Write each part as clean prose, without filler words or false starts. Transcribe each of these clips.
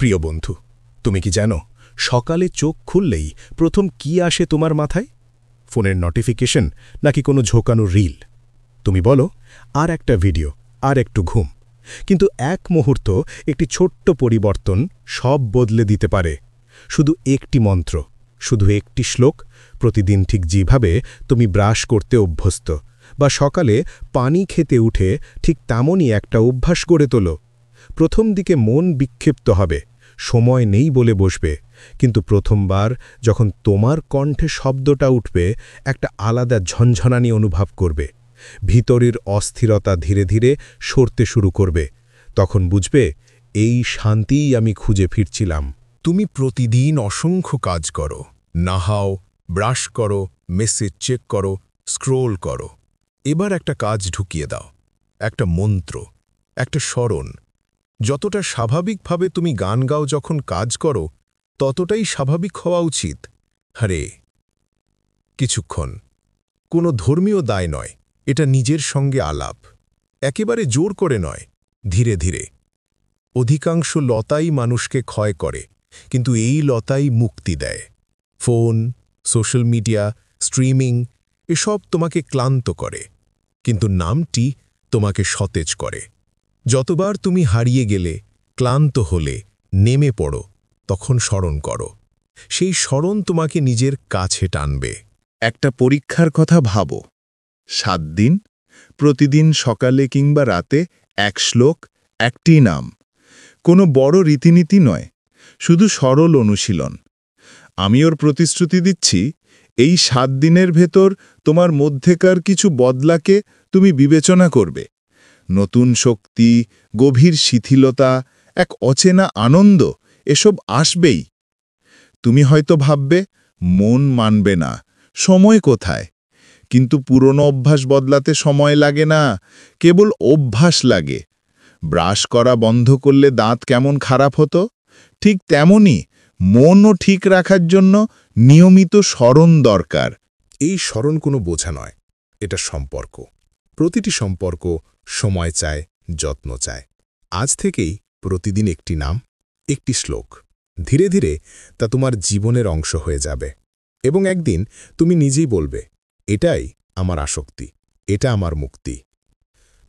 প্রিয় বন্ধু, তুমি কি জানো সকালে চোখ খুললেই প্রথম কি আসে তোমার মাথায়? ফোনের নোটিফিকেশন নাকি কোনো ঝোঁকানো রিল? তুমি বলো আর একটা ভিডিও, আর একটু ঘুম। কিন্তু এক মুহূর্ত, একটি ছোট্ট পরিবর্তন সব বদলে দিতে পারে। শুধু একটি মন্ত্র, শুধু একটি শ্লোক, প্রতিদিন ঠিক যেভাবে তুমি ব্রাশ করতে অভ্যস্ত, বা সকালে পানি খেতে উঠে ঠিক তেমনই একটা অভ্যাস গড়ে তোলো। প্রথম দিকে মন বিক্ষিপ্ত হবে, সময় নেই বলে বসবে, কিন্তু প্রথমবার যখন তোমার কণ্ঠে শব্দটা উঠবে, একটা আলাদা ঝনঝনানি অনুভব করবে। ভিতরের অস্থিরতা ধীরে ধীরে সরতে শুরু করবে। তখন বুঝবে, এই শান্তিই আমি খুঁজে ফিরছিলাম। তুমি প্রতিদিন অসংখ্য কাজ করো, নাহাও, ব্রাশ করো, মেসেজ চেক করো, স্ক্রোল করো। এবার একটা কাজ ঢুকিয়ে দাও, একটা মন্ত্র, একটা স্মরণ। যতটা স্বাভাবিকভাবে তুমি গান গাও যখন কাজ করো, ততটাই স্বাভাবিক হওয়া উচিত। হরে কিছুক্ষণ, কোনো ধর্মীয় দায় নয়, এটা নিজের সঙ্গে আলাপ। একেবারে জোর করে নয়, ধীরে ধীরে। অধিকাংশ লতাই মানুষকে ক্ষয় করে, কিন্তু এই লতাই মুক্তি দেয়। ফোন, সোশ্যাল মিডিয়া, স্ট্রিমিং এসব তোমাকে ক্লান্ত করে, কিন্তু নামটি তোমাকে সতেজ করে। যতবার তুমি হারিয়ে গেলে, ক্লান্ত হলে, নেমে পড়ো, তখন স্মরণ করো। সেই স্মরণ তোমাকে নিজের কাছে টানবে। একটা পরীক্ষার কথা ভাবো। 7 দিন, প্রতিদিন সকালে কিংবা রাতে এক শ্লোক, একটি নাম। কোনো বড় রীতিনীতি নয়, শুধু সরল অনুশীলন। আমি ওর প্রতিশ্রুতি দিচ্ছি, এই 7 দিনের ভেতর তোমার মধ্যেকার কিছু বদলাকে তুমি বিবেচনা করবে। নতুন শক্তি, গভীর শিথিলতা, এক অচেনা আনন্দ, এসব আসবেই। তুমি হয়তো ভাববে, মন মানবে না, সময় কোথায়? কিন্তু পুরনো অভ্যাস বদলাতে সময় লাগে না, কেবল অভ্যাস লাগে। ব্রাশ করা বন্ধ করলে দাঁত কেমন খারাপ হতো, ঠিক তেমনি মনও ঠিক রাখার জন্য নিয়মিত স্মরণ দরকার। এই স্মরণ কোনো বোঝা নয়, এটা সম্পর্ক। প্রতিটি সম্পর্ক সময় চায়, যত্ন চায়। আজ থেকেই প্রতিদিন একটি নাম, একটি শ্লোক। ধীরে ধীরে তা তোমার জীবনের অংশ হয়ে যাবে, এবং একদিন তুমি নিজেই বলবে, এটাই আমার আসক্তি, এটা আমার মুক্তি।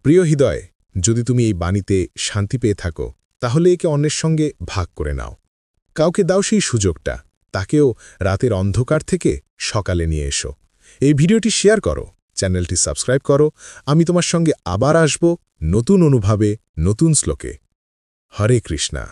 প্রিয় হৃদয়, যদি তুমি এই বাণীতে শান্তি পেয়ে থাকো, তাহলে একে অন্যের সঙ্গে ভাগ করে নাও। কাউকে দাও সেই সুযোগটা, তাকেও রাতের অন্ধকার থেকে সকালে নিয়ে এসো। এই ভিডিওটি শেয়ার করো, চ্যানেলটি সাবস্ক্রাইব করো। আমি তোমার সঙ্গে আবার আসব নতুন অনুভবে, নতুন শ্লোকে। হরে কৃষ্ণা।